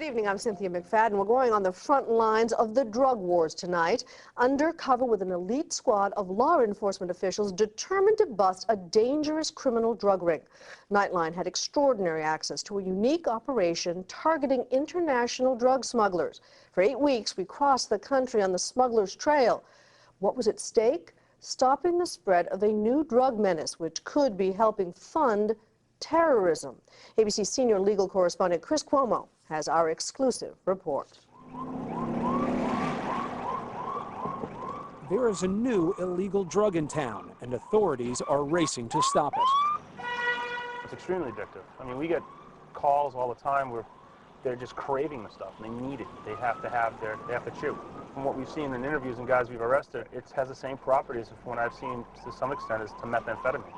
evening, I'm Cynthia McFadden. We're going on the front lines of the drug wars tonight, undercover with an elite squad of law enforcement officials determined to bust a dangerous criminal drug ring. Nightline had extraordinary access to a unique operation targeting international drug smugglers. For 8 weeks, we crossed the country on the smugglers' trail. What was at stake? Stopping the spread of a new drug menace, which could be helping fund terrorism. ABC senior legal correspondent Chris Cuomo has our exclusive report. There is a new illegal drug in town, and authorities are racing to stop it. It's extremely addictive. I mean, we get calls all the time where they're just craving the stuff, and they need it. They have to chew. From what we've seen in interviews and guys we've arrested, it has the same properties, from what I've seen to some extent, as to methamphetamine.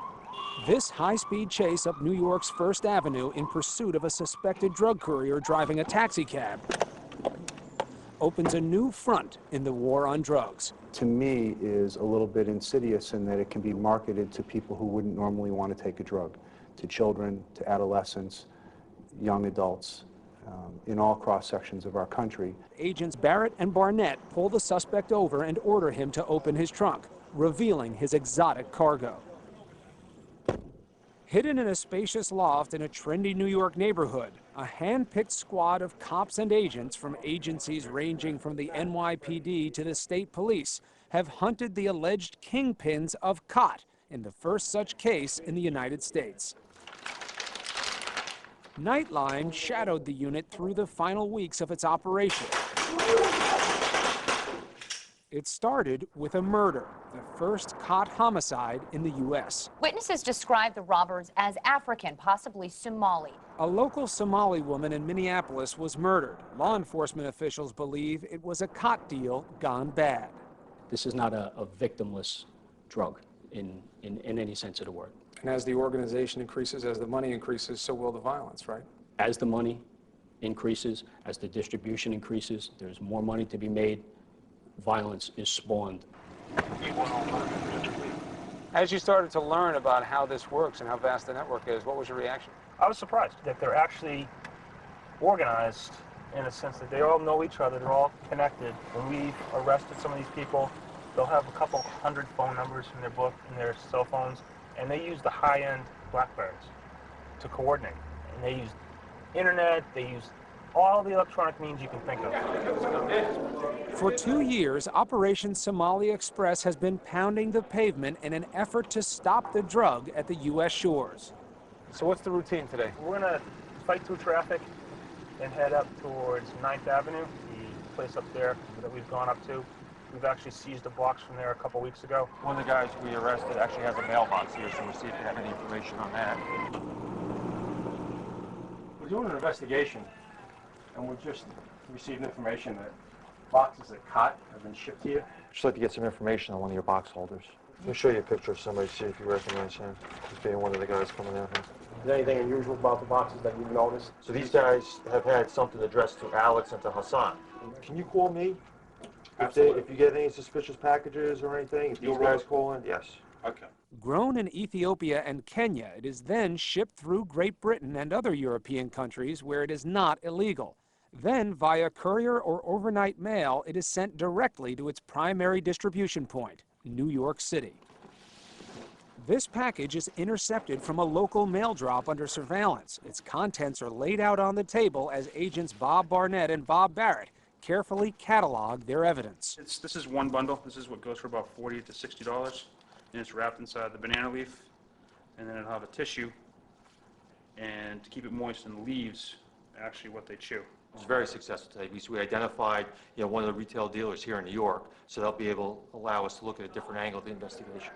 This high-speed chase up New York's First Avenue in pursuit of a suspected drug courier driving a taxi cab opens a new front in the war on drugs. To me, is a little bit insidious in that it can be marketed to people who wouldn't normally want to take a drug, to children, to adolescents, young adults, in all cross-sections of our country. Agents Barrett and Barnett pull the suspect over and order him to open his trunk, revealing his exotic cargo. Hidden in a spacious loft in a trendy New York neighborhood, a hand-picked squad of cops and agents from agencies ranging from the NYPD to the state police have hunted the alleged kingpins of khat in the first such case in the United States. Nightline shadowed the unit through the final weeks of its operation. It started with a murder, the first khat homicide in the U.S. Witnesses describe the robbers as African, possibly Somali. A local Somali woman in Minneapolis was murdered. Law enforcement officials believe it was a khat deal gone bad. This is not a victimless drug in any sense of the word. And as the organization increases, as the money increases, so will the violence, right? As the money increases, as the distribution increases, there's more money to be made. Violence is spawned. As you started to learn about how this works and how vast the network is, what was your reaction? I was surprised that they're actually organized in a sense that they all know each other, they're all connected. When we've arrested some of these people, they'll have a couple hundred phone numbers in their book, in their cell phones, and they use the high-end BlackBerries to coordinate. And they use internet, they use all the electronic means you can think of. For 2 years, Operation Somali Express has been pounding the pavement in an effort to stop the drug at the U.S. shores. So what's the routine today? We're going to fight through traffic and head up towards 9th Avenue, the place up there that we've gone up to. We've actually seized a box from there a couple weeks ago. One of the guys we arrested actually has a mailbox here, so we'll see if they have any information on that. We're doing an investigation, and we just received information that boxes of khat have been shipped here. I'd just like to get some information on one of your box holders. Let me show you a picture of somebody, see if you recognize him as being one of the guys coming in here. Is there anything unusual about the boxes that you've noticed? So these guys have had something addressed to Alex and to Hassan. Can you call me if you get any suspicious packages or anything? If these guys call in? Yes. Okay. Grown in Ethiopia and Kenya, it is then shipped through Great Britain and other European countries where it is not illegal. Then, via courier or overnight mail, it is sent directly to its primary distribution point, New York City. This package is intercepted from a local mail drop under surveillance. Its contents are laid out on the table as agents Bob Barnett and Bob Barrett carefully catalog their evidence. This is one bundle. This is what goes for about $40 to $60, and it's wrapped inside the banana leaf, and then it'll have a tissue, and to keep it moist in the leaves, actually what they chew. It was very successful today because we identified, one of the retail dealers here in New York, so they'll be able to allow us to look at a different angle of the investigation.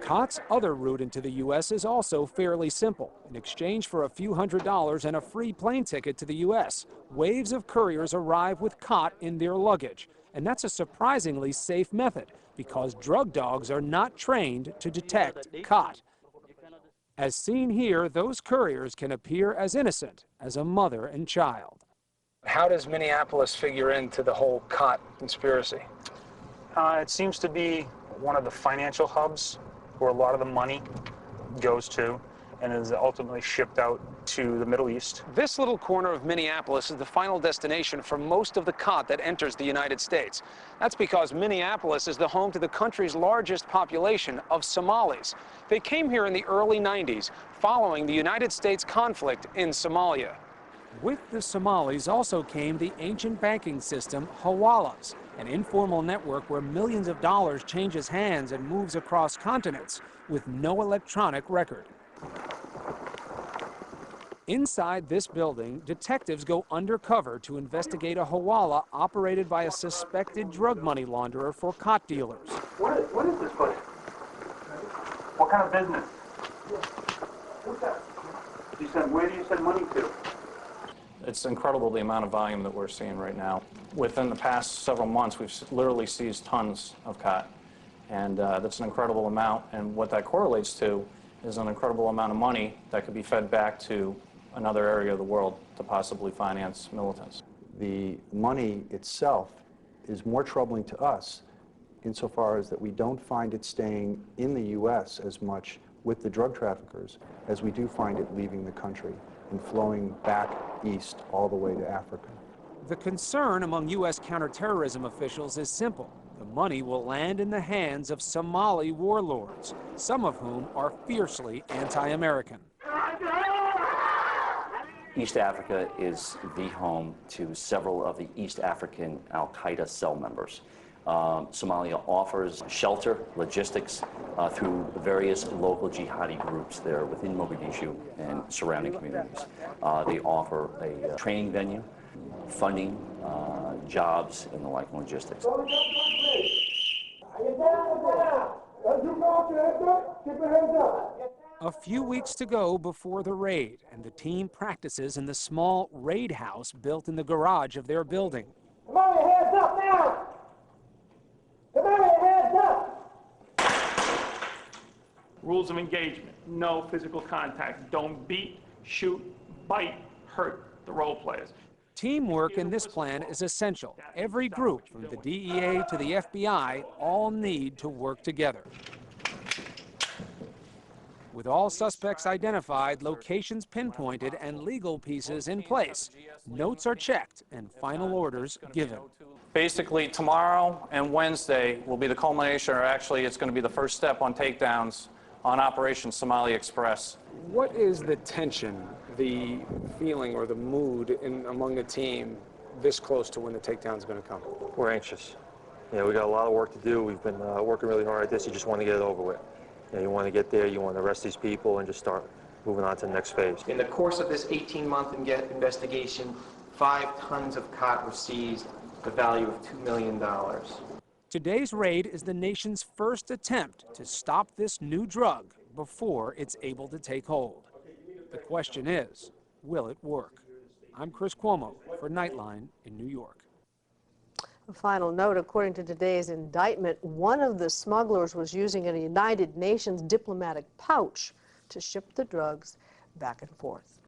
Khat's other route into the U.S. is also fairly simple. In exchange for a few $100s and a free plane ticket to the U.S., waves of couriers arrive with khat in their luggage. And that's a surprisingly safe method because drug dogs are not trained to detect khat. As seen here, those couriers can appear as innocent as a mother and child. How does Minneapolis figure into the whole khat conspiracy? It seems to be one of the financial hubs where a lot of the money goes to. and is ultimately shipped out to the Middle East. This little corner of Minneapolis is the final destination for most of the khat that enters the United States. That's because Minneapolis is the home to the country's largest population of Somalis. They came here in the early 90s, following the United States conflict in Somalia. With the Somalis also came the ancient banking system, Hawalas, an informal network where millions of dollars changes hands and moves across continents with no electronic record. Inside this building, detectives go undercover to investigate a hawala operated by a suspected drug money launderer for khat dealers. What is this place? What kind of business? Where do you send money to? It's incredible the amount of volume that we're seeing right now. Within the past several months, we've literally seized tons of khat, and that's an incredible amount. And what that correlates to is an incredible amount of money that could be fed back to another area of the world to possibly finance militants. The money itself is more troubling to us insofar as that we don't find it staying in the U.S. as much with the drug traffickers as we do find it leaving the country and flowing back east all the way to Africa. The concern among U.S. counterterrorism officials is simple. The money will land in the hands of Somali warlords, some of whom are fiercely anti-American. East Africa is the home to several of the East African al-Qaeda cell members. Somalia offers shelter, logistics through various local jihadi groups there within Mogadishu and surrounding communities. They offer a training venue, funding, jobs, and the like, logistics. A few weeks to go before the raid, and the team practices in the small raid house built in the garage of their building. Come on, your hands up now! Come on, your hands up! Rules of engagement: no physical contact. Don't beat, shoot, bite, hurt the role players. Teamwork in this plan is essential. Every group, from the DEA to the FBI, all need to work together. With all suspects identified, locations pinpointed, and legal pieces in place, notes are checked and final orders given. Basically, tomorrow and Wednesday will be the culmination, or actually it's going to be the first step on takedowns on Operation Somali Express. What is the tension, the feeling, or the mood among the team this close to when the takedown is going to come? We're anxious. Yeah, we got a lot of work to do. We've been working really hard at this. You just want to get it over with. You want to get there, you want to arrest these people and just start moving on to the next phase. In the course of this 18-month investigation, 5 tons of khat were seized, the value of $2 million. Today's raid is the nation's first attempt to stop this new drug before it's able to take hold. The question is, will it work? I'm Chris Cuomo for Nightline in New York. A final note, according to today's indictment, one of the smugglers was using a United Nations diplomatic pouch to ship the drugs back and forth.